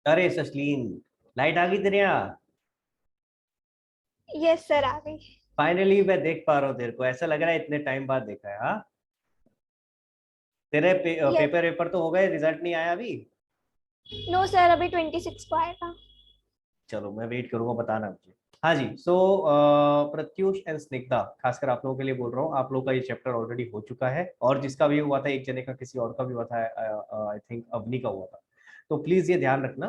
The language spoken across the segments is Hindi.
अरे ससलीन, लाइट आ गई तेरे यहाँ? यस सर, आ गई। फाइनली मैं देख पा रहा हूँ तेरे को, ऐसा लग रहा है इतने टाइम बाद देखा है। हाँ, तेरे यस। पेपर वेपर तो हो गए, रिजल्ट नहीं आया अभी? नो सर, अभी 26 को आएगा। चलो मैं वेट करूंगा, बताना मुझे। हाँ जी, सो प्रत्युष एंड स्निग्धा, खासकर आप लोगों के लिए बोल रहा हूँ। आप लोगों का ये चैप्टर ऑलरेडी हो चुका है, और जिसका भी हुआ था, एक जने का किसी और का भी हुआ था, आई थिंक अवनी का हुआ था। तो प्लीज ये ध्यान रखना,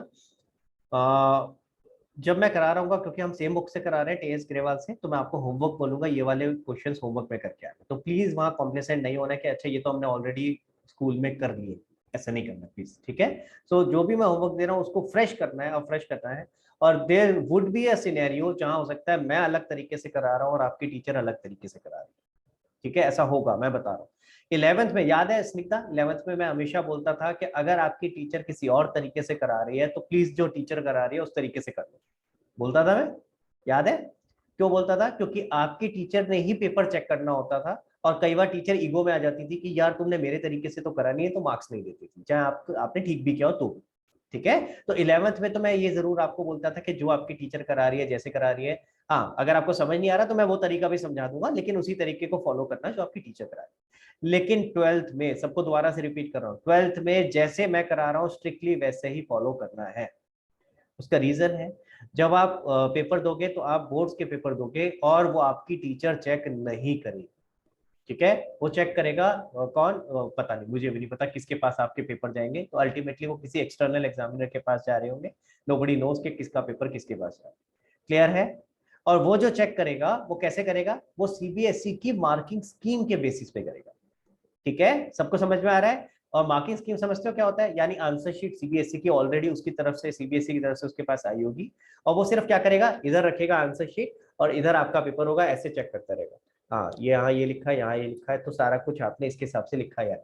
जब मैं करा रहा हूँ, क्योंकि हम सेम बुक से करा रहे हैं टीएस ग्रेवाल से, तो मैं आपको होमवर्क बोलूंगा, ये वाले क्वेश्चंस होमवर्क में करके आना। तो प्लीज वहाँ कॉम्प्लेसेंट नहीं होना कि अच्छा ये तो हमने ऑलरेडी स्कूल में कर लिए, ऐसा नहीं करना प्लीज, ठीक है? सो जो भी मैं होमवर्क दे रहा हूँ उसको फ्रेश करना है, और फ्रेश करना है। और there would be a scenario जहां हो सकता है मैं अलग तरीके से करा रहा हूँ और आपकी टीचर अलग तरीके से करा रही है, ठीक है? ऐसा होगा, मैं बता रहा हूँ। 11th में याद है स्निग्धा, 11th में मैं हमेशा बोलता था कि अगर आपकी टीचर किसी और तरीके से करा रही है तो प्लीज जो टीचर करा रही है उस तरीके से कर लो। बोलता था मैं, याद है? क्यों बोलता था? क्योंकि आपकी टीचर ने ही पेपर चेक करना होता था, और कई बार टीचर ईगो में आ जाती थी कि यार तुमने मेरे तरीके से तो करा नहीं है, तो मार्क्स नहीं देती थी, चाहे आपने ठीक भी किया हो तो भी। ठीक है? तो 11th में तो मैं ये जरूर आपको बोलता था कि जो आपकी टीचर करा रही है, जैसे करा रही है, हाँ, अगर आपको समझ नहीं आ रहा तो मैं वो तरीका भी समझा दूंगा, लेकिन उसी तरीके को फॉलो करना जो आपकी टीचर करा रही है। लेकिन 12th में, सबको दोबारा से रिपीट कर रहा हूँ, 12th में जैसे मैं करा रहा हूँ स्ट्रिक्टली वैसे ही फॉलो करना है। उसका रीजन है, जब आप पेपर दोगे तो आप बोर्ड्स के पेपर दोगे, और वो आपकी टीचर चेक नहीं करेगी, ठीक है? वो चेक करेगा कौन? पता नहीं, मुझे भी नहीं पता किसके पास आपके पेपर जाएंगे, तो अल्टीमेटली वो किसी एक्सटर्नल एग्जामिनर के पास जा रहे होंगे। नोबडी नोज के किसका पेपर किसके पास जा रहा है। क्लियर है? और वो जो चेक करेगा वो कैसे करेगा? वो सीबीएसई की मार्किंग स्कीम के बेसिस पे करेगा, ठीक है? सबको समझ में आ रहा है? और मार्किंग स्कीम समझते हो क्या होता है? यानी आंसर शीट सीबीएसई की ऑलरेडी उसकी तरफ से, सीबीएसई की तरफ से उसके पास आई होगी, और वो सिर्फ क्या करेगा, इधर रखेगा आंसर शीट, और इधर आपका पेपर होगा, ऐसे चेक करता रहेगा। हाँ, ये यहाँ ये लिखा है, यहाँ ये लिखा है, तो सारा कुछ आपने इसके हिसाब से लिखा है।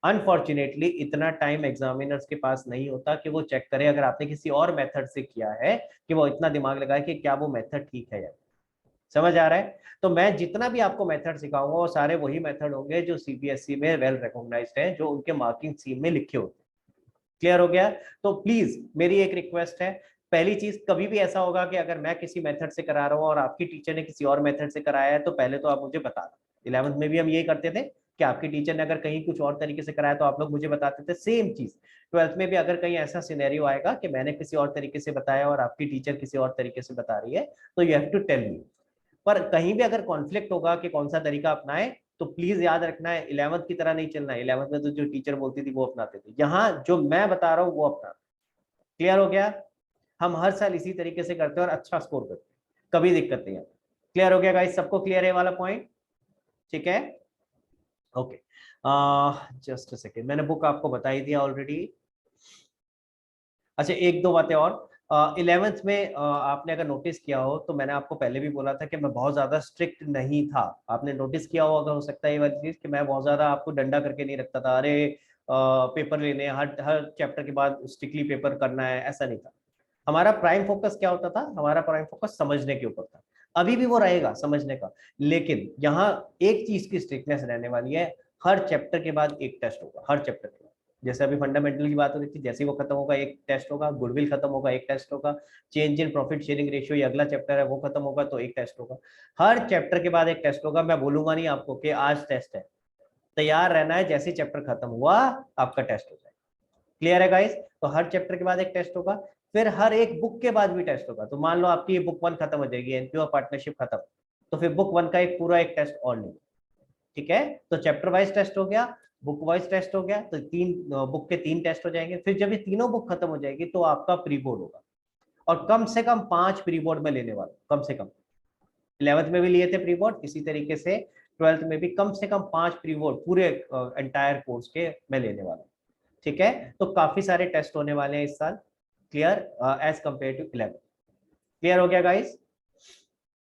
अनफॉर्चुनेटली इतना टाइम एग्जामिनर्स के पास नहीं होता कि वो चेक करे, अगर आपने किसी और मेथड से किया है, कि वो इतना दिमाग लगाए कि क्या वो मेथड ठीक है या। समझ आ रहा है? तो मैं जितना भी आपको मेथड सिखाऊंगा वो सारे वही मेथड होंगे जो सीबीएसई में वेल रिकॉग्नाइज्ड हैं, जो उनके मार्किंग स्कीम में लिखे होते हैं। क्लियर हो गया? तो प्लीज मेरी एक रिक्वेस्ट है, पहली चीज, कभी भी ऐसा होगा कि अगर मैं किसी मेथड से करा रहा हूँ और आपकी टीचर ने किसी और मेथड से कराया है, तो पहले तो आप मुझे बता दो। 11th में भी हम यही करते थे कि आपकी टीचर ने अगर कहीं कुछ और तरीके से कराया तो आप लोग मुझे बताते थे, सेम चीज 12th में भी अगर कहीं ऐसा सिनेरियो आएगा कि मैंने किसी और तरीके से बताया और आपकी टीचर किसी और तरीके से बता रही है, तो you have to tell me. पर कहीं भी अगर कॉन्फ्लिक्ट होगा कि कौन सा तरीका अपनाए, तो प्लीज याद रखना है 11th की तरह नहीं चलना है। 11th में तो जो टीचर बोलती थी वो अपनाते थे, यहाँ जो मैं बता रहा हूँ वो अपना। क्लियर हो गया? हम हर साल इसी तरीके से करते हैं और अच्छा स्कोर करते हैं, कभी दिक्कत नहीं है। क्लियर हो गया गाइस? सबको क्लियर है वाला पॉइंट? ठीक है, ओके। जस्ट सेकेंड, मैंने बुक आपको बता ही दिया ऑलरेडी। अच्छा, एक दो बातें और। 11th में आपने अगर नोटिस किया हो तो मैंने आपको पहले भी बोला था कि मैं बहुत ज्यादा स्ट्रिक्ट नहीं था। आपने नोटिस किया हो, अगर हो सकता है ये वाली चीज, कि मैं बहुत ज्यादा आपको डंडा करके नहीं रखता था, अरे पेपर लेने हर हर चैप्टर के बाद स्ट्रिक्टली पेपर करना है, ऐसा नहीं था। हमारा प्राइम फोकस क्या होता था? हमारा प्राइम फोकस समझने के ऊपर था। अभी भी वो रहेगा, समझने का। लेकिन यहाँ एक चीज की स्ट्रिक्टनेस रहने वाली है, हर चैप्टर के बाद एक टेस्ट होगा, हर चैप्टर के बाद। जैसे अभी फंडामेंटल की बात हो रही थी, जैसे ही वो खत्म होगा एक टेस्ट होगा, गुडविल खत्म होगा एक टेस्ट होगा, change in profit sharing ratio ये अगला चैप्टर है वो खत्म होगा तो एक टेस्ट होगा। हर चैप्टर के बाद एक टेस्ट होगा। मैं बोलूंगा नहीं आपको कि आज टेस्ट है, तैयार रहना है, जैसे चैप्टर खत्म हुआ आपका टेस्ट हो जाएगा। क्लियर है गाइस? तो हर चैप्टर के बाद एक टेस्ट होगा, फिर हर एक बुक के बाद भी टेस्ट होगा। तो मान लो आपकी बुक 1 खत्म हो जाएगी, एनपीओ पार्टनरशिप खत्म, तो फिर बुक 1 का एक पूरा एक टेस्ट और नहीं। ठीक है? तो चैप्टर वाइज टेस्ट हो गया, बुक वाइज टेस्ट हो गया, तो तीन बुक के 3 टेस्ट हो जाएंगे। फिर जब ये तीनों बुक खत्म हो जाएगी तो आपका प्री बोर्ड होगा, और कम से कम 5 प्री बोर्ड में लेने वाला, कम से कम। 11th में भी लिए थे प्री बोर्ड, इसी तरीके से 12th में भी कम से कम 5 प्री बोर्ड पूरे एंटायर कोर्स के मैं लेने वाला हूँ। ठीक है? तो काफी सारे टेस्ट होने वाले हैं इस साल, clear, as compare to 11। Clear हो गया गाइस?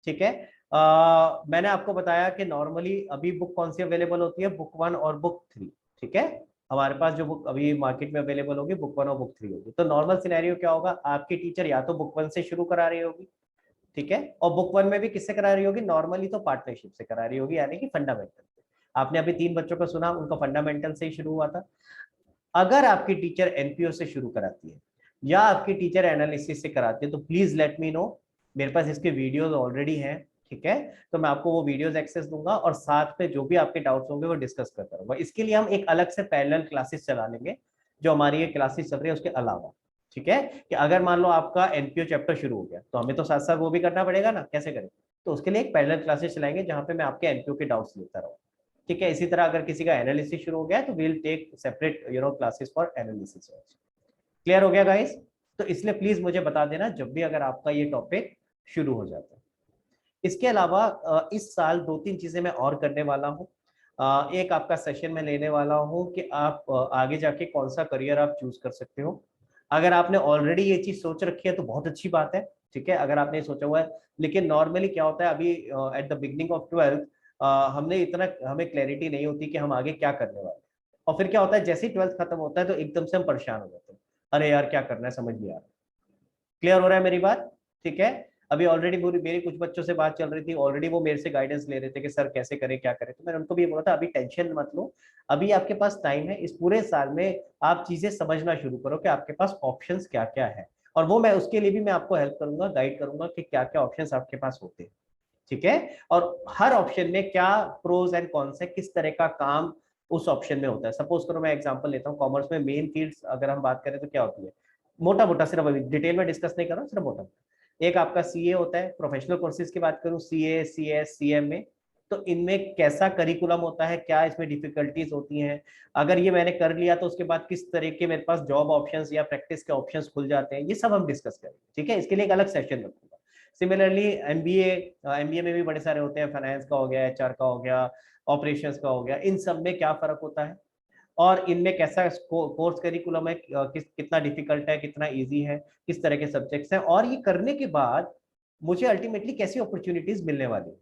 ठीक है। मैंने आपको बताया कि नॉर्मली अभी बुक कौन सी अवेलेबल होती है, बुक 1 और बुक 3। ठीक है? हमारे पास जो बुक अभी मार्केट में अवेलेबल होगी, बुक 1 और बुक 3 होगी। तो नॉर्मल सिनेरियो क्या होगा, आपकी टीचर या तो बुक 1 से शुरू करा रही होगी, ठीक है, और बुक 1 में भी किससे करा रही होगी, नॉर्मली तो पार्टनरशिप से करा रही होगी, यानी कि फंडामेंटल। आपने अभी 3 बच्चों को सुना, उनका फंडामेंटल से ही शुरू हुआ था। अगर आपकी टीचर एनपीओ से शुरू कराती है या आपकी टीचर एनालिसिस से कराती है तो प्लीज लेट मी नो, मेरे पास इसके वीडियोस ऑलरेडी हैं, ठीक है? तो मैं आपको वो वीडियोस एक्सेस दूंगा और साथ में जो भी आपके डाउट्स होंगे वो डिस्कस करता रहूंगा। इसके लिए हम एक अलग से पैरेलल क्लासेस चला लेंगे जो हमारी ये क्लासेस चल रही है उसके अलावा, ठीक है? कि अगर मान लो आपका एनपीओ चैप्टर शुरू हो गया तो हमें तो साथ साथ वो भी करना पड़ेगा ना, कैसे करें? तो उसके लिए एक पैरेलल क्लासेस चलाएंगे जहां पे मैं आपके एनपीओ के डाउट्स लेता रहूँ, ठीक है? इसी तरह अगर किसी का एनालिसिस शुरू हो गया तो we'll take separate classes for analysis. Clear हो गया गाइस? तो इसलिए प्लीज मुझे बता देना जब भी अगर आपका ये टॉपिक शुरू हो जाता है। इसके अलावा इस साल 2-3 चीजें मैं और करने वाला हूँ। एक आपका सेशन में लेने वाला हूँ कि आप आगे जाके कौन सा करियर आप चूज कर सकते हो। अगर आपने ऑलरेडी ये चीज सोच रखी है तो बहुत अच्छी बात है, ठीक है? अगर आपने सोचा हुआ है, लेकिन नॉर्मली क्या होता है अभी at the beginning of 12th हमें क्लैरिटी नहीं होती कि हम आगे क्या करने वाले हैं। और फिर क्या होता है जैसे ही 12th खत्म होता है तो एकदम से हम परेशान हो जाते हैं, अरे यार क्या करना है समझ नहीं आ रहा। क्लियर हो रहा है मेरी बात? ठीक है। अभी ऑलरेडी मेरी कुछ बच्चों से बात चल रही थी, ऑलरेडी वो मेरे से गाइडेंस ले रहे थे कि सर कैसे करें क्या करें, तो मैंने उनको भी बोला था अभी टेंशन मत लो, अभी आपके पास टाइम है, इस पूरे साल में आप चीजें समझना शुरू करो कि आपके पास ऑप्शंस क्या क्या है। और वो मैं उसके लिए भी मैं आपको हेल्प करूंगा, गाइड करूंगा कि क्या क्या ऑप्शंस आपके पास होते हैं, ठीक है? और हर ऑप्शन में क्या प्रोज एंड कॉन्स है, किस तरह का काम उस ऑप्शन में होता है। सपोज करो मैं एग्जांपल लेता हूँ, कॉमर्स में मेन फील्ड्स अगर हम बात करें तो क्या होती है, मोटा मोटा, सिर्फ अभी डिटेल में डिस्कस नहीं कर रहा हूँ, सिर्फ मोटा। एक आपका सीए होता है, प्रोफेशनल कोर्सेज की बात करूँ, सीए, सीएस, सीएमए, तो इनमें कैसा करिकुलम होता है, क्या इसमें डिफिकल्टीज होती हैं, अगर ये मैंने कर लिया तो उसके बाद किस तरह के मेरे पास जॉब ऑप्शंस या प्रैक्टिस के ऑप्शंस खुल जाते हैं, ये सब हम डिस्कस करेंगे, ठीक है? इसके लिए एक अलग सेशन रखूंगा। सिमिलरली एमबीए, एमबीए में भी बड़े सारे होते हैं, फाइनेंस का हो गया, एचआर का हो गया, ऑपरेशंस का हो गया, इन सब में क्या फर्क होता है और इनमें कैसा कोर्स करिकुलम है, कितना डिफिकल्ट है, कितना इजी है, किस तरह के सब्जेक्ट्स हैं, और ये करने के बाद मुझे अल्टीमेटली कैसी अपॉर्चुनिटीज मिलने वाली है,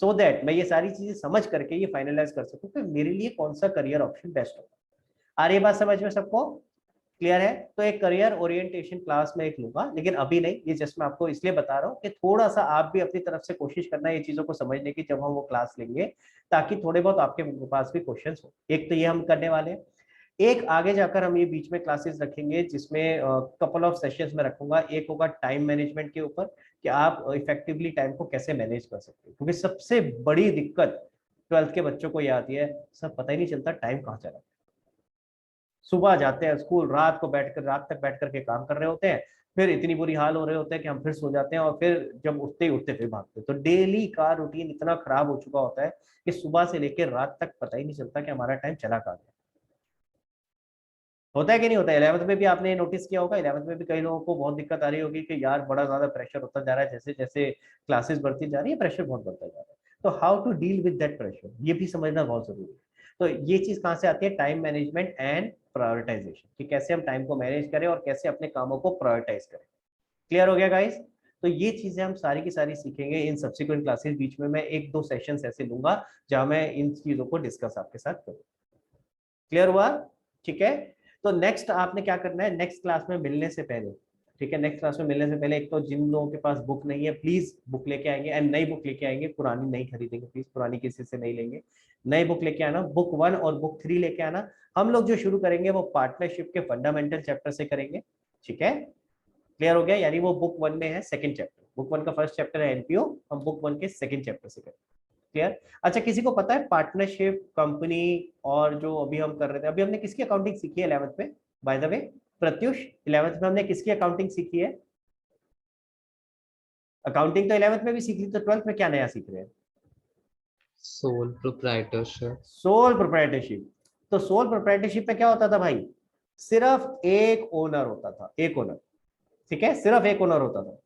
सो दैट मैं ये सारी चीजें समझ करके ये फाइनलाइज कर सकूं कि मेरे लिए कौन सा करियर ऑप्शन बेस्ट होगा। आ रही है बात समझ में सबको? क्लियर है? तो एक करियर ओरिएंटेशन क्लास में एक लूंगा, लेकिन अभी नहीं, ये जस्ट मैं आपको इसलिए बता रहा हूँ कि थोड़ा सा आप भी अपनी तरफ से कोशिश करना ये चीजों को समझने की जब हम वो क्लास लेंगे, ताकि थोड़े बहुत आपके पास भी क्वेश्चंस हो। एक तो ये हम करने वाले हैं, एक आगे जाकर हम ये बीच में क्लासेस रखेंगे जिसमें कपल ऑफ सेशंस में रखूंगा। एक होगा टाइम मैनेजमेंट के ऊपर कि आप इफेक्टिवली टाइम को कैसे मैनेज कर सकते हैं, क्योंकि सबसे बड़ी दिक्कत 12th के बच्चों को ये आती है, सब पता ही नहीं चलता टाइम कहाँ चला। सुबह जाते हैं स्कूल, रात तक बैठ करके काम कर रहे होते हैं, फिर इतनी बुरी हाल हो रहे होते हैं कि हम फिर सो जाते हैं और फिर जब उठते ही उठते फिर भागते हैं। तो डेली का रूटीन इतना खराब हो चुका होता है कि सुबह से लेकर रात तक पता ही नहीं चलता कि हमारा टाइम चला कहाँ गया। होता है कि नहीं होता है? 11th में भी आपने नोटिस किया होगा, 11th में भी कई लोगों को बहुत दिक्कत आ रही होगी कि यार बड़ा ज्यादा प्रेशर होता जा रहा है, जैसे जैसे क्लासेस बढ़ती जा रही है प्रेशर बहुत बढ़ता जा रहा है। तो how to deal with that pressure, ये भी समझना बहुत जरूरी है। तो ये चीज कहाँ से आती है? टाइम मैनेजमेंट एंड प्रायोरिटाइजेशन, कि कैसे हम टाइम को मैनेज करें और कैसे अपने कामों को प्रायोरिटाइज करें। क्लियर हो गया गाइस? तो ये चीजें हम सारी की सारी सीखेंगे इन सब्सिक्वेंट क्लासेस। बीच में मैं 1-2 सेशंस ऐसे लूंगा जहां मैं इन चीजों को डिस्कस आपके साथ करूँ। क्लियर हुआ? ठीक है। तो नेक्स्ट आपने क्या करना है, नेक्स्ट क्लास में मिलने से पहले, ठीक है, नेक्स्ट क्लास में मिलने से पहले, एक तो जिन लोगों के पास बुक नहीं है प्लीज बुक लेके आएंगे, एंड नई बुक लेके आएंगे, पुरानी नहीं खरीदेंगे प्लीज, पुरानी किसी से नहीं लेंगे, नई बुक लेके आना, बुक 1 और बुक 3 लेके आना। हम लोग जो शुरू करेंगे वो पार्टनरशिप के फंडामेंटल चैप्टर से करेंगे, ठीक है? क्लियर हो गया? यानी वो बुक 1 में है सेकंड चैप्टर, बुक 1 का फर्स्ट चैप्टर है एनपीओ, हम बुक 1 के सेकंड चैप्टर से करेंगे। क्लियर? अच्छा, किसी को पता है पार्टनरशिप, कंपनी और जो अभी हम कर रहे थे, अभी हमने किसकी अकाउंटिंग सीखी है 11th में? By the way Pratyush, 11th में हमने किसकी अकाउंटिंग सीखी है? अकाउंटिंग तो 11th में भी सीख ली, तो 12th में क्या नया सीख रहे हैं? Sole proprietorship. Sole proprietorship. तो सोल प्रोप्राइटरशिप में क्या होता था भाई? सिर्फ एक ओनर होता था, एक ओनर, ठीक है, सिर्फ एक ओनर होता था।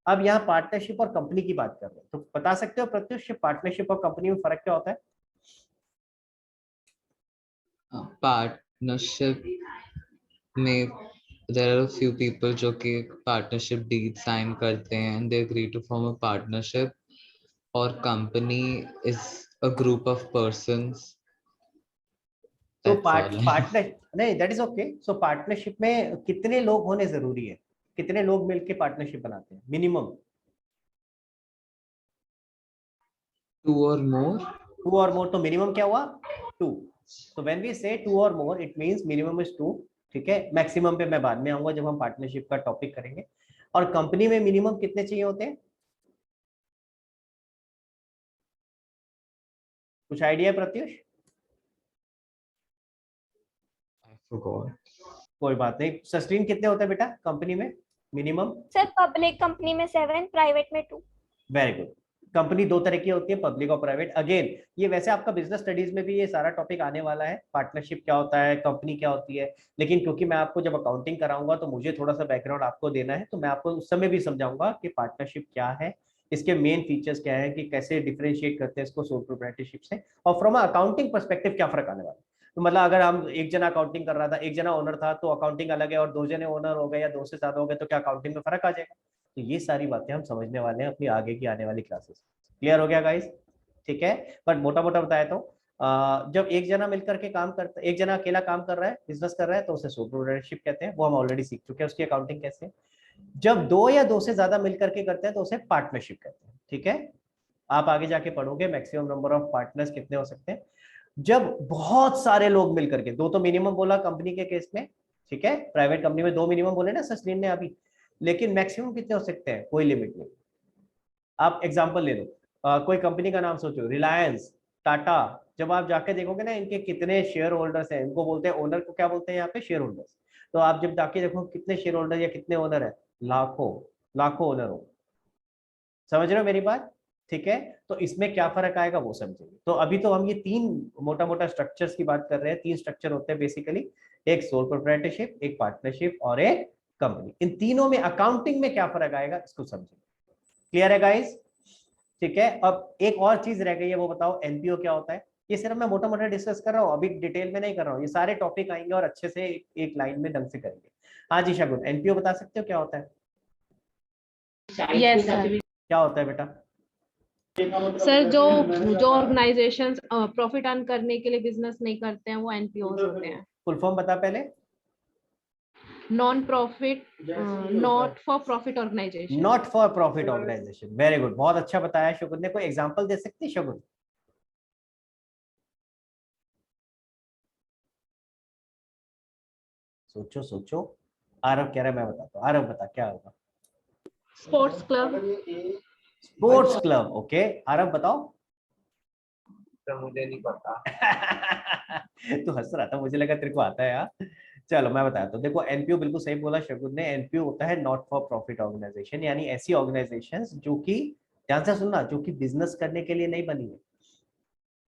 अब यहाँ पार्टनरशिप और कंपनी की बात कर रहे हैं, तो बता सकते हो प्रत्युष पार्टनरशिप और कंपनी में फर्क क्या होता है? पार्टनरशिप में there are a few people जो कि पार्टनरशिप डीड साइन करते हैं and they agree to form a partnership, और company is a group of persons. तो That's all I know. Partner नहीं, that is okay. So partnership में कितने लोग होने जरूरी है? कितने लोग मिलके पार्टनरशिप बनाते हैं मिनिमम? 2 or more. 2 और मोर, तो मिनिमम क्या हुआ 2। तो व्हेन वी से 2 और more it means minimum is 2, ठीक है। मैक्सिमम पे मैं बाद में आऊंगा जब हम पार्टनरशिप का टॉपिक करेंगे। और कंपनी में मिनिमम कितने चाहिए होते हैं, कुछ आइडिया है प्रत्युष? I forgot. कोई बात नहीं, सस्टेन कितने होते हैं बेटा कंपनी में मिनिमम? सर पब्लिक कंपनी में 7, प्राइवेट में 2। Very good. कंपनी दो तरह की होती है, पब्लिक और प्राइवेट। अगेन ये वैसे आपका बिजनेस स्टडीज में भी ये सारा टॉपिक आने वाला है, पार्टनरशिप क्या होता है, कंपनी क्या होती है। लेकिन क्योंकि मैं आपको जब अकाउंटिंग कराऊंगा तो मुझे थोड़ा सा बैकग्राउंड आपको देना है, तो मैं आपको उस समय भी समझाऊंगा कि पार्टनरशिप क्या है, इसके मेन फीचर्स क्या है, कि कैसे डिफरेंशिएट करते हैं इसको सोल प्रोप्राइटरशिप से, और फ्रॉम अकाउंटिंग पर्सपेक्टिव क्या फर्क आने वाला है। तो मतलब अगर हम एक जना अकाउंटिंग कर रहा था, एक जना ओनर था, तो अकाउंटिंग अलग है, और 2 जने ओनर हो गए या 2 से ज्यादा हो गए तो क्या अकाउंटिंग में फर्क आ जाएगा? तो ये सारी बातें हम समझने वाले हैं अपनी आगे की आने वाली क्लासेस। क्लियर हो गया गाइस? ठीक है। बट मोटा मोटा बताया तो जब एक जना मिलकर के काम करता है, एक जना अकेला काम कर रहा है, बिजनेस कर रहा है, तो उसे सोल प्रोप्राइटरशिप कहते हैं, वो हम ऑलरेडी सीख चुके हैं उसकी अकाउंटिंग कैसे। जब 2 या 2 से ज्यादा मिलकर के करते हैं तो उसे पार्टनरशिप कहते हैं, ठीक है। आप आगे जाके पढ़ोगे मैक्सिमम नंबर ऑफ पार्टनर्स कितने हो सकते हैं। जब बहुत सारे लोग मिलकर के, 2 तो मिनिमम बोला कंपनी के केस में, ठीक है। प्राइवेट कंपनी में 2 मिनिमम बोले ना सस्टेन ने अभी, लेकिन मैक्सिमम कितने हो सकते हैं, कोई लिमिट नहीं। आप एग्जांपल ले लो, कोई कंपनी का नाम सोचो, रिलायंस, टाटा। जब आप जाके देखोगे ना इनके कितने शेयर होल्डर्स हैं, इनको बोलते हैं ओनर को क्या बोलते हैं यहाँ पे, शेयर होल्डर्स। तो आप जब जाके देखो कितने शेयर होल्डर या कितने ओनर है, लाखों लाखों ओनर हो। समझ रहे हो मेरी बात? ठीक है। तो इसमें क्या फर्क आएगा वो समझेंगे। तो अभी तो हम ये 3 मोटा मोटा स्ट्रक्चर्स की बात कर रहे हैं। 3 स्ट्रक्चर होते हैं बेसिकली, एक सोल प्रोप्राइटरशिप, एक पार्टनरशिप और एक कंपनी। इन तीनों में अकाउंटिंग में क्या फर्क आएगा इसको समझेंगे। क्लियर है गाइस? ठीक है। अब एक और चीज रह गई है, वो बताओ एनपीओ क्या होता है। ये सिर्फ मैं मोटा मोटा डिस्कस कर रहा हूँ, अभी डिटेल में नहीं कर रहा हूँ। ये सारे टॉपिक आएंगे और अच्छे से एक लाइन में ढंग से करेंगे। हाँ जी शगुन, एनपीओ बता सकते हो क्या होता है? Yes sir. क्या होता है बेटा? सर जो जो ऑर्गेनाइजेशन प्रॉफिट अर्न करने के लिए बिजनेस नहीं करते हैं वो एनपीओज होते हैं। फुल फॉर्म बता पहले। Non profit not for profit organisation. Not for profit organisation. Very good, बहुत अच्छा बताया शगुन ने। कोई एग्जांपल दे सकती है शगुन? सोचो सोचो। आरव कह रहा है मैं बताता हूँ। आरव बता क्या होगा? Sports club. Sports club. Okay, Aarav बताओ। तो मुझे नहीं पता। तू हंस रहा था, मुझे लगा तेरे को आता है यार। चलो मैं बताता हूँ। देखो एनपीओ बिल्कुल सही बोला शगुन ने। एनपीओ होता है नॉट फॉर प्रॉफिट ऑर्गेनाइजेशन, यानी ऐसी ऑर्गेनाइजेशंस जो कि, ध्यान से सुनना, जो कि बिजनेस करने के लिए नहीं बनी है।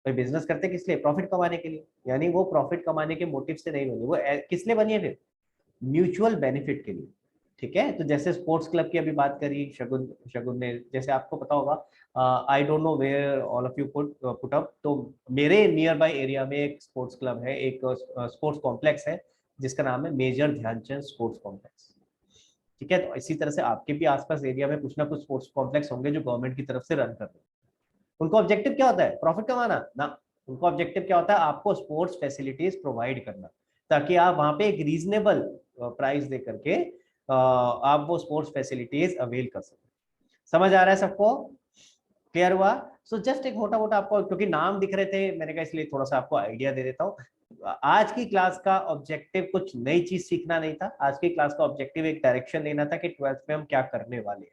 भाई बिजनेस करते किस लिए? प्रॉफिट कमाने के लिए। यानी वो प्रॉफिट कमाने के मोटिव से नहीं बनी, वो किस लिए बनी है फिर? म्यूचुअल बेनिफिट के लिए। ठीक है। तो जैसे स्पोर्ट्स क्लब की अभी बात करी शगुन शगुन ने, जैसे आपको पता होगा, I don't know where all of you put up, तो मेरे नियर बाय एरिया में एक स्पोर्ट्स क्लब है, एक स्पोर्ट्स कॉम्प्लेक्स है जिसका नाम है मेजर ध्यानचंद स्पोर्ट्स कॉम्प्लेक्स। ठीक है। तो इसी तरह से आपके भी आसपास एरिया में कुछ ना कुछ स्पोर्ट्स कॉम्प्लेक्स होंगे जो गवर्नमेंट की तरफ से रन कर रहे हैं। उनका ऑब्जेक्टिव क्या होता है? प्रॉफिट कमाना ना। उनका ऑब्जेक्टिव क्या होता है? आपको स्पोर्ट्स फैसिलिटीज प्रोवाइड करना, ताकि आप वहां पे एक रीजनेबल प्राइस दे करके आप वो स्पोर्ट्स फैसिलिटीज अवेल कर सकें। समझ आ रहा है सबको? क्लियर हुआ? सो जस्ट एक मोटा मोटा आपको, क्योंकि नाम दिख रहे थे मैंने कहा इसलिए थोड़ा सा आपको आइडिया दे देता हूँ। आज की क्लास का ऑब्जेक्टिव कुछ नई चीज सीखना नहीं था। आज की क्लास का ऑब्जेक्टिव एक डायरेक्शन देना था कि 12th में हम क्या करने वाले हैं।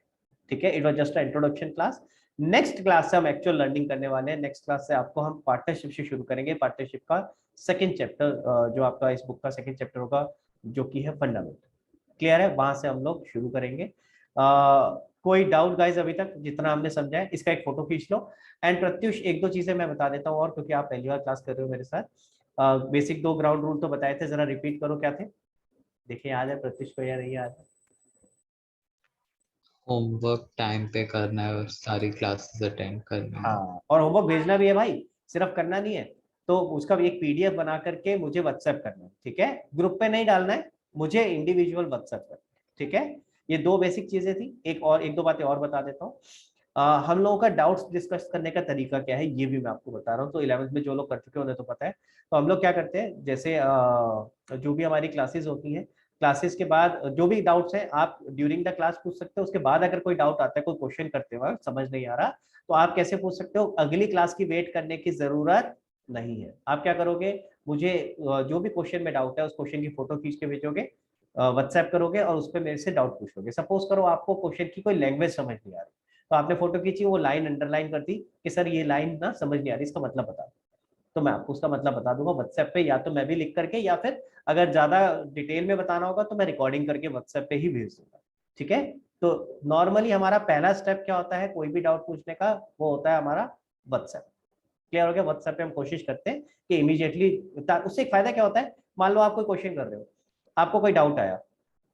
ठीक है। It was just a introduction class. Next class से हम एक्चुअल लर्निंग करने वाले हैं। नेक्स्ट क्लास से आपको हम पार्टनरशिप से शुरू करेंगे। पार्टनरशिप का सेकंड चैप्टर, जो आपका इस बुक का सेकंड चैप्टर होगा, जो कि है फंडामेंटल। क्लियर है? वहां से हम लोग शुरू करेंगे। कोई डाउट गाइस अभी तक जितना हमने समझा है? इसका एक फोटो खींच लो। एंड प्रत्युष एक दो चीजें मैं बता देता हूँ और, क्योंकि आप पहली बार क्लास कर रहे हो मेरे साथ। बेसिक 2 ग्राउंड रूल तो बताए थे, जरा रिपीट करो क्या थे। देखिए याद है प्रत्युष को या नहीं याद है? होमवर्क टाइम पे करना है और सारी क्लासेस अटेंड करनी है। हाँ, और होमवर्क भेजना भी है भाई, सिर्फ करना नहीं है। तो उसका भी एक पीडीएफ बना करके मुझे व्हाट्सएप करना है, ठीक है। ग्रुप पे नहीं डालना है, मुझे इंडिविजुअल व्हाट्सएप करना है, ठीक है। ये 2 बेसिक चीजें थी। एक दो बातें और बता देता हूँ। हम लोगों का डाउट्स डिस्कस करने का तरीका क्या है ये भी मैं आपको बता रहा हूँ। तो 11th में जो लोग कर चुके हैं उन्हें तो पता है। तो हम लोग क्या करते हैं, जैसे जो भी हमारी क्लासेस होती हैं, क्लासेस के बाद जो भी डाउट्स हैं आप ड्यूरिंग द क्लास पूछ सकते हो। उसके बाद अगर कोई डाउट आता है, कोई क्वेश्चन करते वक्त समझ नहीं आ रहा, तो आप कैसे पूछ सकते हो, अगली क्लास की वेट करने की जरूरत नहीं है। आप क्या करोगे, मुझे जो भी क्वेश्चन में डाउट है उस क्वेश्चन की फोटो खींच के भेजोगे, व्हाट्सएप करोगे और उस पर मेरे से डाउट पूछोगे। सपोज करो आपको क्वेश्चन की कोई लैंग्वेज समझ नहीं आ रही, तो आपने फोटो खींची, वो लाइन अंडरलाइन कर दी कि सर ये लाइन ना समझ नहीं आ रही, इसका मतलब बता, तो मैं आपको उसका मतलब बता दूंगा व्हाट्सएप पे, या तो मैं भी लिख करके, या फिर अगर ज्यादा डिटेल में बताना होगा तो मैं रिकॉर्डिंग करके व्हाट्सएप पे ही भेज दूंगा। ठीक है, तो नॉर्मली हमारा पहला स्टेप क्या होता है कोई भी डाउट पूछने का, वो होता है हमारा व्हाट्सएप। क्लियर हो गया, व्हाट्सएप पे हम कोशिश करते हैं कि इमीडिएटली, उससे एक फायदा क्या होता है, मान लो आप कोई क्वेश्चन कर रहे हो, आपको कोई डाउट आया,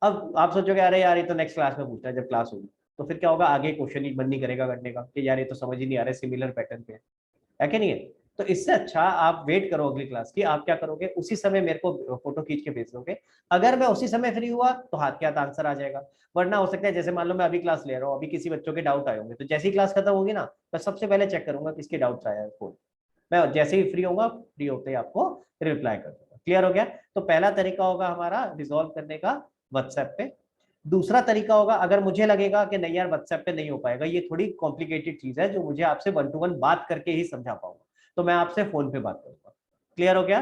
अब आप सोचोगे अरे यार ये तो नेक्स्ट क्लास में पूछना है, जब क्लास होगी तो फिर क्या होगा, आगे क्वेश्चन ही मन नहीं करेगा करने का कि यार ये तो समझ ही नहीं आ रहा है, सिमिलर पैटर्न पे है कि नहीं है। तो इससे अच्छा आप वेट करो अगली क्लास की, आप क्या करोगे उसी समय मेरे को फोटो खींच के भेज दोगे, अगर मैं उसी समय फ्री हुआ तो हाथ के हाथ आंसर आ जाएगा, वरना हो सकता है जैसे मान लो मैं अभी क्लास ले रहा हूँ, अभी किसी बच्चों के डाउट आए होंगे, तो जैसी क्लास खत्म होगी ना, मैं सबसे पहले चेक करूंगा किसके डाउट्स आया है, फोन मैं जैसे ही फ्री होगा, फ्री होते ही आपको रिप्लाई कर दूंगा। क्लियर हो गया, तो पहला तरीका होगा हमारा रिजॉल्व करने का व्हाट्सएप पे। दूसरा तरीका होगा, अगर मुझे लगेगा कि नहीं यार व्हाट्सएप पे नहीं हो पाएगा, ये थोड़ी कॉम्प्लिकेटेड चीज है जो मुझे आपसे 1 to 1 बात करके ही समझा पाऊंगा, तो मैं आपसे फोन पे बात करूंगा। क्लियर हो गया,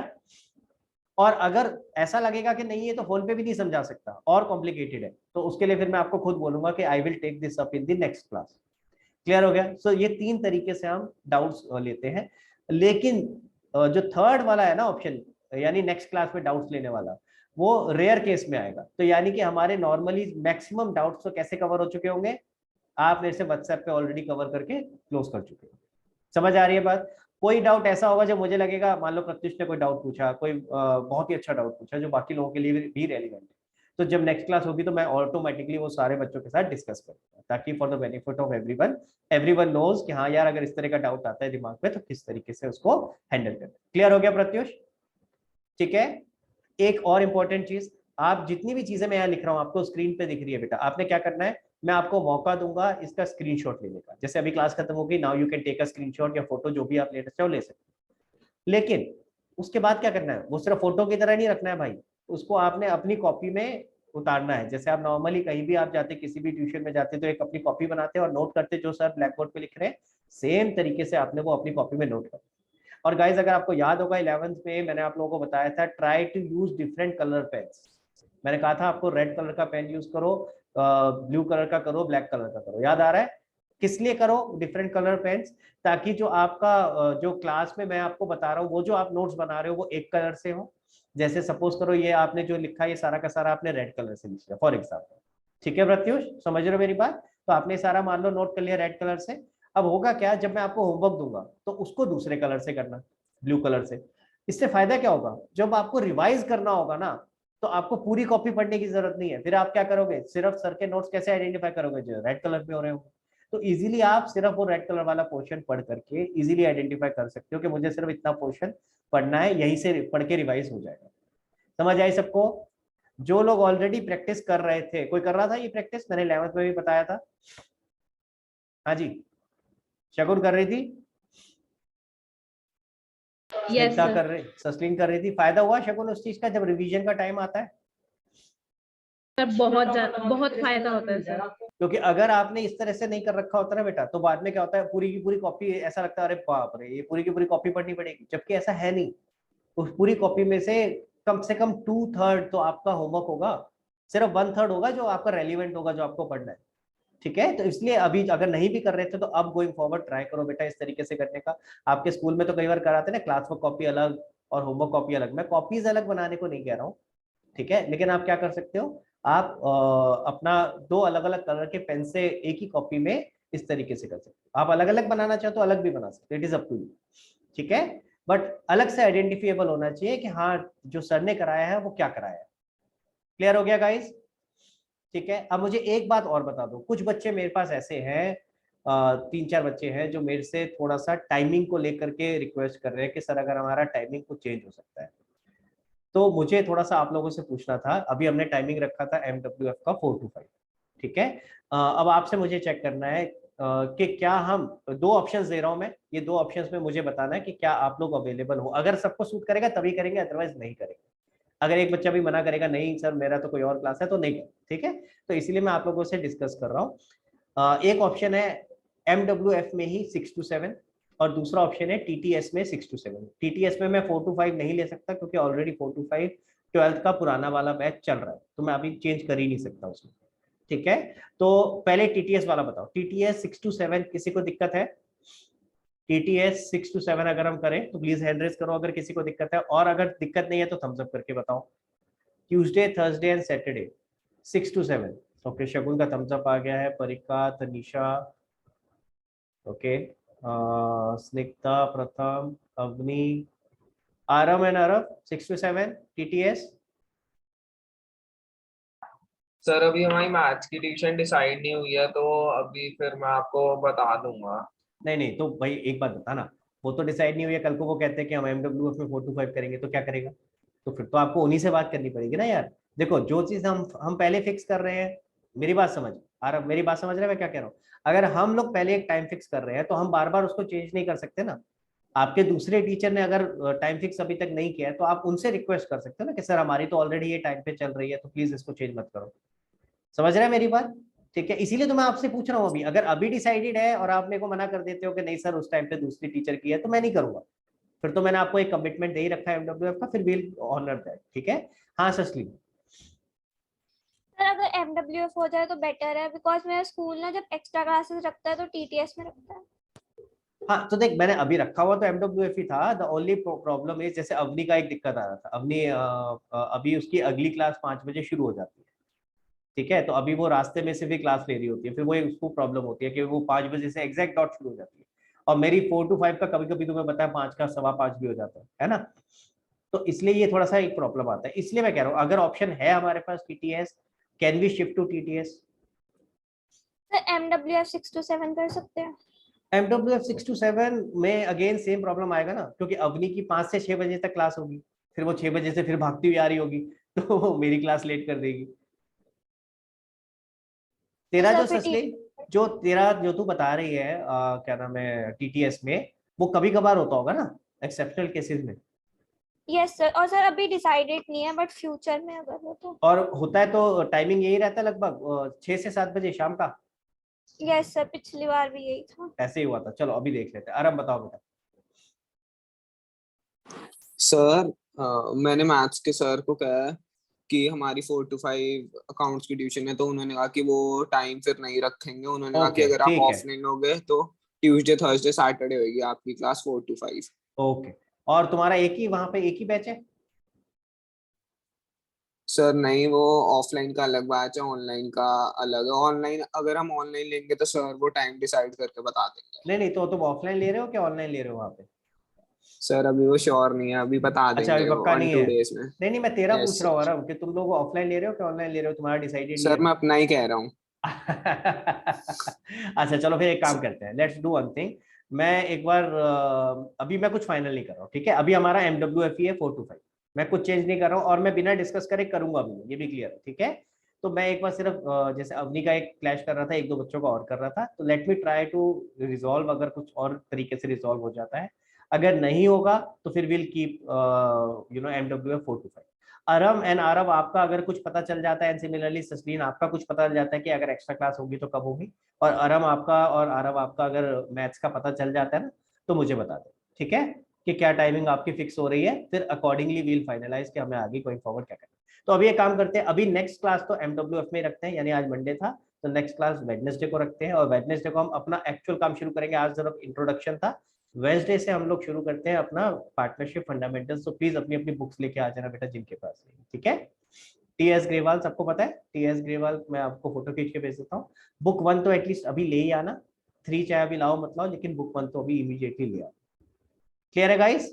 और अगर ऐसा लगेगा कि नहीं ये तो फोन पे भी नहीं समझा सकता और कॉम्प्लिकेटेड है, तो उसके लिए फिर मैं आपको खुद बोलूंगा कि I will take this up in the next class. Clear हो गया, सो ये 3 तरीके से हम डाउट्स लेते हैं। लेकिन जो थर्ड वाला है ना ऑप्शन, यानी नेक्स्ट क्लास में डाउट्स लेने वाला, वो रेयर केस में आएगा। तो यानी कि हमारे नॉर्मली मैक्सिमम डाउट्स तो कैसे कवर हो चुके होंगे, आप मेरे से व्हाट्सएप पे ऑलरेडी कवर करके क्लोज कर चुके हो। समझ आ रही है बात। कोई डाउट ऐसा होगा जो मुझे लगेगा, मान लो प्रत्युष ने कोई डाउट पूछा, कोई बहुत ही अच्छा डाउट पूछा जो बाकी लोगों के लिए भी रेलिवेंट है, तो जब नेक्स्ट क्लास होगी तो मैं ऑटोमेटिकली वो सारे बच्चों के साथ डिस्कस करूंगा, ताकि for the benefit of everyone knows कि हाँ यार अगर इस तरह का डाउट आता है दिमाग में तो किस तरीके से उसको हैंडल करें। क्लियर हो गया प्रत्युष, ठीक है। एक और इंपॉर्टेंट चीज, आप जितनी भी चीजें मैं यहाँ लिख रहा हूँ आपको स्क्रीन पे दिख रही है बेटा, आपने क्या करना है, मैं आपको मौका दूंगा इसका स्क्रीनशॉट लेने का। जैसे अभी क्लास खत्म होगी, now you can take a screenshot या फोटो, जो भी आप लेना चाहो ले सकते हो। लेकिन उसके बाद क्या करना है, वो सिर्फ फोटो की तरह नहीं रखना है भाई, उसको आपने अपनी कॉपी में उतारना है। जैसे आप नॉर्मली कहीं भी आप जाते, किसी भी ट्यूशन में जाते तो एक अपनी कॉपी बनाते और नोट करते जो सर ब्लैक बोर्ड पे लिख रहे हैं, सेम तरीके से आपने वो अपनी कॉपी में नोट कर। और गाइज अगर आपको याद होगा 11th में मैंने आप लोगों को बताया था try to use different colour pens. मैंने कहा था आपको रेड कलर का पेन यूज करो, ब्लू कलर का करो, ब्लैक कलर का करो। याद आ रहा है किस लिए करो डिफरेंट कलर पेन्स, ताकि जो आपका जो क्लास में मैं आपको बता रहा हूँ वो जो आप नोट्स बना रहे हो वो एक कलर से हो। जैसे सपोज करो ये आपने जो लिखा है ये सारा का सारा आपने रेड कलर से लिखा फॉर एग्जाम्पल, ठीक है प्रत्युष, समझ रहे हो मेरी बात। तो आपने सारा मान लो नोट कर लिया रेड कलर से। अब होगा क्या, जब मैं आपको होमवर्क दूंगा तो उसको दूसरे कलर से करना, ब्लू कलर से। इससे फायदा क्या होगा, जब आपको रिवाइज करना होगा ना तो आपको पूरी कॉपी पढ़ने की जरूरत नहीं है। फिर आप क्या करोगे, सिर्फ सर के नोट्स कैसे आइडेंटिफाई करोगे, जो रेड कलर पे हो रहे हो, तो इजीली आप सिर्फ वो रेड कलर वाला पोर्शन पढ़ करके इजीली आइडेंटिफाई कर सकते हो कि मुझे सिर्फ इतना पोर्शन पढ़ना है, यहीं से पढ़ के रिवाइज हो जाएगा। समझ आई सबको। जो लोग ऑलरेडी प्रैक्टिस कर रहे थे, कोई कर रहा था ये प्रैक्टिस, मैंने 11th में भी बताया था। हाँ जी, शगुन कर रही थी, यस कर रही, सस्लिन कर रही थी। फायदा हुआ शगुन उस चीज का जब रिवीजन का टाइम आता है? सर, बहुत फायदा होता है सर। क्योंकि अगर आपने इस तरह से नहीं कर रखा होता ना बेटा, तो बाद में क्या होता है, पूरी की पूरी कॉपी ऐसा लगता है अरे बाप रे ये पूरी की पूरी कॉपी पढ़नी पड़ेगी, जबकि ऐसा है नहीं। उस पूरी कॉपी में से कम 2/3 तो आपका होमवर्क होगा, सिर्फ 1/3 होगा जो आपका रेलिवेंट होगा, जो आपको पढ़ना है। ठीक है, तो इसलिए अभी अगर नहीं भी कर रहे थे तो अब गोइंग फॉरवर्ड ट्राई करो बेटा इस तरीके से करने का। आपके स्कूल में तो कई बार कराते ना क्लास वर्क कॉपी अलग और होमवर्क कॉपी अलग, मैं कॉपीज अलग बनाने को नहीं कह रहा हूँ, ठीक है। लेकिन आप क्या कर सकते हो, आप अपना 2 अलग अलग कलर के पेन से एक ही कॉपी में इस तरीके से कर सकते हो। आप अलग अलग बनाना चाहो तो अलग भी बना सकते हो, it is up to you, ठीक है। बट अलग से आइडेंटिफिएबल होना चाहिए कि हाँ जो सर ने कराया है वो क्या कराया है। क्लियर हो गया गाइस, ठीक है। अब मुझे एक बात और बता दो, कुछ बच्चे मेरे पास ऐसे हैं, 3-4 बच्चे हैं जो मेरे से थोड़ा सा टाइमिंग को लेकर के रिक्वेस्ट कर रहे हैं कि सर अगर हमारा टाइमिंग कुछ चेंज हो सकता है। तो मुझे थोड़ा सा आप लोगों से पूछना था, अभी हमने टाइमिंग रखा था MWF का 4 to 5, ठीक है। अब आपसे मुझे चेक करना है कि क्या हम 2 ऑप्शंस दे रहा हूं मैं, ये 2 ऑप्शंस में मुझे बताना है कि क्या आप लोग अवेलेबल हो। अगर सबको सूट करेगा तभी करेंगे, अदरवाइज नहीं करेंगे। अगर एक बच्चा भी मना करेगा नहीं सर मेरा तो कोई और क्लास है, तो नहीं, ठीक है। तो इसीलिए मैं आप लोगों से डिस्कस कर रहा हूँ। एक ऑप्शन है MWF में ही 6 to 7 और दूसरा ऑप्शन है TTS में 6 to 7। TTS में मैं 4 to 5 नहीं ले सकता क्योंकि ऑलरेडी 4 to 5 12th का पुराना वाला बैच चल रहा है, तो मैं अभी चेंज कर ही नहीं सकता उसमें। ठीक है, तो पहले TTS वाला बताओ। TTS 6 to 7 किसी को दिक्कत है? TTS 6 to 7 अगर हम करें तो प्लीज हैंड रेज करो अगर किसी को दिक्कत है, और अगर दिक्कत नहीं है तो थम्स अप करके बताओ। Tuesday, Thursday and Saturday 6 to 7। Okay, Shagun का थम्स अप आ गया है, परिका, Tanisha, okay, Snigdha, Pratham, Avani, Aaram and Arab 6 to 7 TTS। Sir अभी हमारी मैथ्स की ट्यूशन डिसाइड नहीं हुई है, तो अभी फिर मैं आपको बता दूंगा। नहीं तो भाई एक बात बता ना, वो तो डिसाइड नहीं हुई है, कल को वो कहते हैं कि हम MWF में 4 to 5 करेंगे तो क्या करेगा? तो फिर तो आपको उन्हीं से बात करनी पड़ेगी ना यार। देखो, जो चीज हम पहले फिक्स कर रहे हैं, मेरी बात समझ, आरब मेरी बात समझ रहे हैं मैं क्या कह रहा हूँ? अगर हम लोग पहले एक टाइम फिक्स कर रहे हैं तो हम बार बार उसको चेंज नहीं कर सकते ना। आपके दूसरे टीचर ने अगर टाइम फिक्स अभी तक नहीं किया है तो आप उनसे रिक्वेस्ट कर सकते हो ना कि सर हमारी तो ऑलरेडी ये टाइम पे चल रही है, तो प्लीज इसको चेंज मत करो। समझ रहे हैं मेरी बात? ठीक है, इसीलिए तो मैं आपसे पूछ रहा हूँ अभी। अगर अभी डिसाइडेड है और आप मेरे को मना कर देते हो कि नहीं सर उस टाइम पे दूसरी टीचर की है, तो मैं नहीं करूंगा। फिर तो मैंने आपको एक कमिटमेंट दे ही रखा है MWF का, फिर विल ऑनर दैट। ठीक है, हाँ ससली। सर अगर MWF हो जाए तो बेटर है, बिकॉज मेरा स्कूल ना जब एक्स्ट्रा क्लासेस रखता है तो TTS में रखता है। हाँ तो देख, मैंने अभी रखा हुआ तो MWF ही था। द ओनली प्रॉब्लम है, जैसे अवनी का एक दिक्कत आ रहा था। अवनी अभी उसकी अगली क्लास 5 बजे शुरू हो जाती है। ठीक है, तो अभी वो रास्ते में से भी क्लास ले रही होती है, फिर वो उसको प्रॉब्लम होती है कि वो 5 बजे से एग्जैक्ट डॉट शुरू हो जाती है, और मेरी 4 to 5 का कभी कभी तुम्हें पता है 5 का 5:15 भी हो जाता है ना। तो इसलिए ये थोड़ा सा एक प्रॉब्लम आता है। इसलिए मैं कह रहा हूँ अगर ऑप्शन है हमारे पास TTS, can we shift to TTS? Sir MWF 6 to 7 कर सकते हैं। MWF 6 to 7 में अगेन सेम प्रॉब्लम आएगा ना, क्योंकि अवनी की 5 से 6 बजे तक क्लास होगी, फिर वो 6 बजे से फिर भागती हुई आ रही होगी, तो वो मेरी क्लास लेट कर देगी। तेरा जो ससले, जो तू बता रही है क्या नाम है TTS में, वो कभी कभार होता होगा ना, एक्सेप्शनल केसेस में। यस सर, और सर अभी डिसाइडेड नहीं है, बट फ्यूचर में अगर हो तो। और होता है तो टाइमिंग यही रहता है लगभग 6 से 7 बजे शाम का। यस सर, पिछली बार भी यही था। ऐसे ही हुआ था। चलो अभी देख लेते हैं। आराम बताओ बेटा। सर मैंने मैथ्स के सर को कहा कि हमारी 4 to 5 अकाउंट्स की ट्यूशन है, तो उन्होंने कहा कि वो टाइम फिर नहीं रखेंगे। उन्होंने कहा कि ओके, अगर आप ठीक है। ऑफलाइन लोगे तो ट्यूसडे, थर्सडे, सैटरडे होगी आपकी क्लास 4 to 5। ओके, और तुम्हारा एक ही वहां पे एक ही बैच है? सर नहीं, वो ऑफलाइन का अलग बैच है, ऑनलाइन का अलग है। ऑनलाइन अगर हम ऑनलाइन लेंगे तो सर वो टाइम डिसाइड करके बता देंगे। नहीं तो तुम ऑफलाइन ले रहे हो क्या ऑनलाइन ले रहे हो वहां पे? सर अभी वो श्योर नहीं है, अभी बता अच्छा, अभी देंगे पक्का नहीं 1-2 है। डेज में। नहीं मैं तेरा यस पूछ रहा हूँ सर। आराम, कि तुम लोग ऑफलाइन ले रहे हो कि ऑनलाइन ले रहे हो, तुम्हारा डिसाइडेड नहीं सर है? मैं अपना ही कह रहा हूँ। अच्छा चलो फिर एक काम करते हैं, लेट्स डू वन थिंग। मैं एक बार अभी मैं कुछ फाइनल नहीं कर रहा हूँ, ठीक है? अभी हमारा MWF ही है 4 to 5, मैं कुछ चेंज नहीं कर रहा हूँ, और मैं बिना डिस्कस करे करूंगा भी, ये भी क्लियर है, ठीक है? तो मैं एक बार सिर्फ जैसे अवनी का एक क्लैश कर रहा था, एक दो बच्चों का और कर रहा था, तो let me try to resolve, अगर कुछ और तरीके से रिजॉल्व हो जाता है। अगर नहीं होगा तो फिर will keep MWF 4 to 5। Aram and Aarab, आपका अगर कुछ पता चल जाता है, एंड सिमिलरली सस्लीन आपका कुछ पता चल जाता है कि अगर एक्स्ट्रा क्लास होगी तो कब होगी, और अरम आपका और आरब आपका अगर मैथ्स का पता चल जाता है ना, तो मुझे बता दो, ठीक है? कि क्या टाइमिंग आपकी फिक्स हो रही है, फिर अकॉर्डिंगली वील फाइनलाइज कि हमें आगे गोइंग फॉरवर्ड क्या करना है। तो अभी एक काम करते हैं, अभी नेक्स्ट क्लास तो MWF में रखते हैं, यानी आज मंडे था तो नेक्स्ट क्लास वेडनेसडे को रखते हैं, और वेडनेसडे को हम अपना एक्चुअल काम शुरू करेंगे। आज जरा इंट्रोडक्शन था, वेडनेसडे से हम लोग शुरू करते हैं अपना पार्टनरशिप फंडामेंटल्स। तो प्लीज अपनी अपनी बुक्स लेके आ जाना बेटा जिनके पास है, ठीक है? TS ग्रेवाल सबको पता है, TS ग्रेवाल मैं आपको फोटो खींच के भेज देता हूँ। बुक 1 तो एटलीस्ट अभी ले ही आना, 3 चाहे अभी लाओ मत लाओ, लेकिन बुक 1 तो अभी इमीडिएटली ले आओ। क्लियर है गाइस?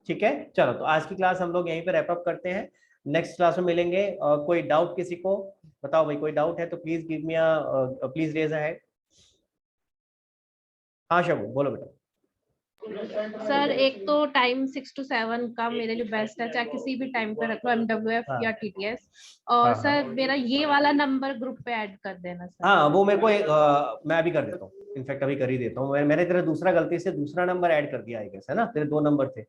ठीक है, चलो तो आज की क्लास हम लोग यहीं पे रैप अप करते हैं, नेक्स्ट क्लास में मिलेंगे। कोई डाउट किसी को बताओ भाई, कोई डाउट है तो please give me please raise a hand. हाँ शबू बोलो बेटा। सर एक तो टाइम 6 to 7 का मेरे लिए बेस्ट है, चाहे किसी भी टाइम पे रख लो, MWF हाँ। या TTS। और हाँ, सर मेरा ये वाला नंबर ग्रुप पे ऐड कर देना सर। हाँ वो मेरे को मैं अभी कर देता हूँ, इनफैक्ट अभी कर ही देता हूँ। मैंने तेरा दूसरा गलती से दूसरा नंबर ऐड कर दिया आई गेस, है ना? तेरे 2 नंबर थे,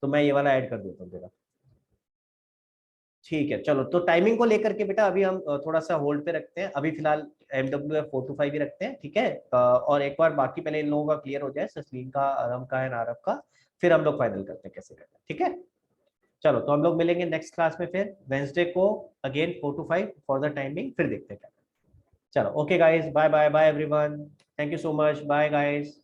तो मैं ये वाला ऐड कर देता हूँ तेरा। ठीक है, चलो तो टाइमिंग को लेकर के बेटा अभी हम थोड़ा सा होल्ड पे रखते हैं, अभी फिलहाल MWF 4 to 5 ही रखते हैं, ठीक है। और एक बार बाकी पहले इन लोगों का क्लियर हो जाए, सस्लीन का, आरम का एंड आरव का, फिर हम लोग फाइनल करते हैं कैसे करना है, ठीक है। चलो तो हम लोग मिलेंगे नेक्स्ट क्लास में फिर वेंसडे को again 4 to 5 for the timing, फिर देखते हैं क्या। चलो okay guys, bye bye bye everyone, thank you so much, bye guys.